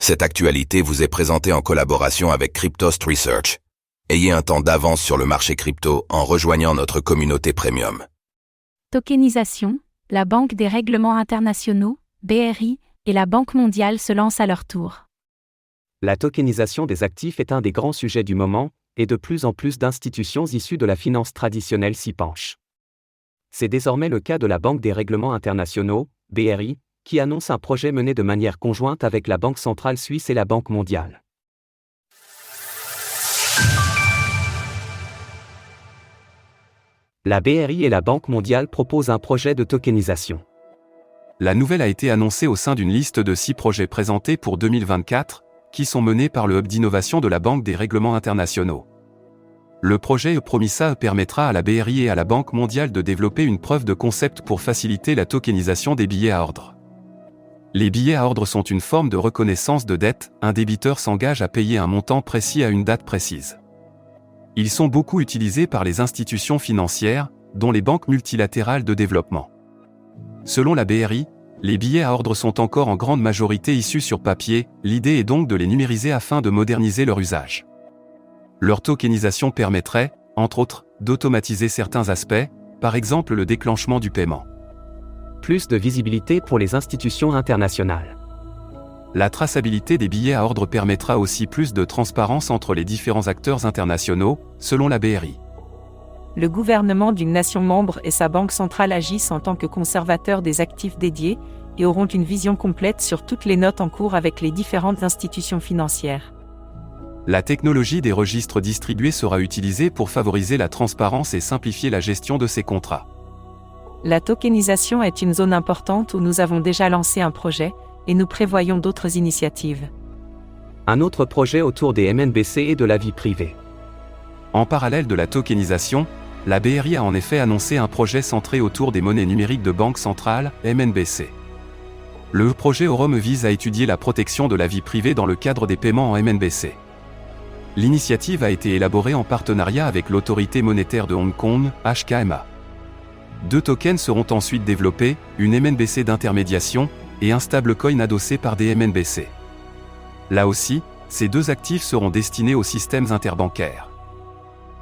Cette actualité vous est présentée en collaboration avec Cryptost Research. Ayez un temps d'avance sur le marché crypto en rejoignant notre communauté premium. Tokenisation, la Banque des règlements internationaux, BRI, et la Banque mondiale se lancent à leur tour. La tokenisation des actifs est un des grands sujets du moment, et de plus en plus d'institutions issues de la finance traditionnelle s'y penchent. C'est désormais le cas de la Banque des règlements internationaux, BRI, qui annonce un projet mené de manière conjointe avec la Banque centrale suisse et la Banque mondiale. La BRI et la Banque mondiale proposent un projet de tokenisation. La nouvelle a été annoncée au sein d'une liste de 6 projets présentés pour 2024, qui sont menés par le Hub d'innovation de la Banque des règlements internationaux. Le projet Promissa permettra à la BRI et à la Banque mondiale de développer une preuve de concept pour faciliter la tokenisation des billets à ordre. Les billets à ordre sont une forme de reconnaissance de dette, un débiteur s'engage à payer un montant précis à une date précise. Ils sont beaucoup utilisés par les institutions financières, dont les banques multilatérales de développement. Selon la BRI, les billets à ordre sont encore en grande majorité issus sur papier, l'idée est donc de les numériser afin de moderniser leur usage. Leur tokenisation permettrait, entre autres, d'automatiser certains aspects, par exemple le déclenchement du paiement. Plus de visibilité pour les institutions internationales. La traçabilité des billets à ordre permettra aussi plus de transparence entre les différents acteurs internationaux, selon la BRI. Le gouvernement d'une nation membre et sa banque centrale agissent en tant que conservateurs des actifs dédiés et auront une vision complète sur toutes les notes en cours avec les différentes institutions financières. La technologie des registres distribués sera utilisée pour favoriser la transparence et simplifier la gestion de ces contrats. La tokenisation est une zone importante où nous avons déjà lancé un projet, et nous prévoyons d'autres initiatives. Un autre projet autour des MNBC et de la vie privée. En parallèle de la tokenisation, la BRI a en effet annoncé un projet centré autour des monnaies numériques de banque centrale, MNBC. Le projet Eurom vise à étudier la protection de la vie privée dans le cadre des paiements en MNBC. L'initiative a été élaborée en partenariat avec l'autorité monétaire de Hong Kong, HKMA. 2 tokens seront ensuite développés, une MNBC d'intermédiation, et un stablecoin adossé par des MNBC. Là aussi, ces 2 actifs seront destinés aux systèmes interbancaires.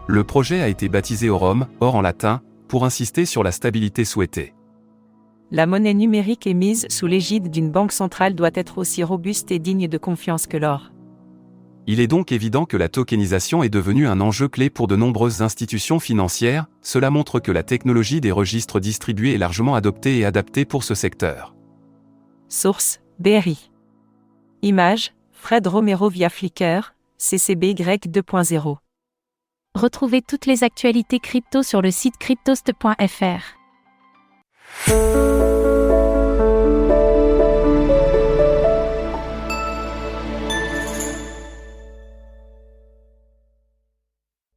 Le projet a été baptisé Eurom, or en latin, pour insister sur la stabilité souhaitée. La monnaie numérique émise sous l'égide d'une banque centrale doit être aussi robuste et digne de confiance que l'or. Il est donc évident que la tokenisation est devenue un enjeu clé pour de nombreuses institutions financières, cela montre que la technologie des registres distribués est largement adoptée et adaptée pour ce secteur. Source, BRI. Image, Fred Romero via Flickr, CCBY 2.0. Retrouvez toutes les actualités crypto sur le site cryptost.fr.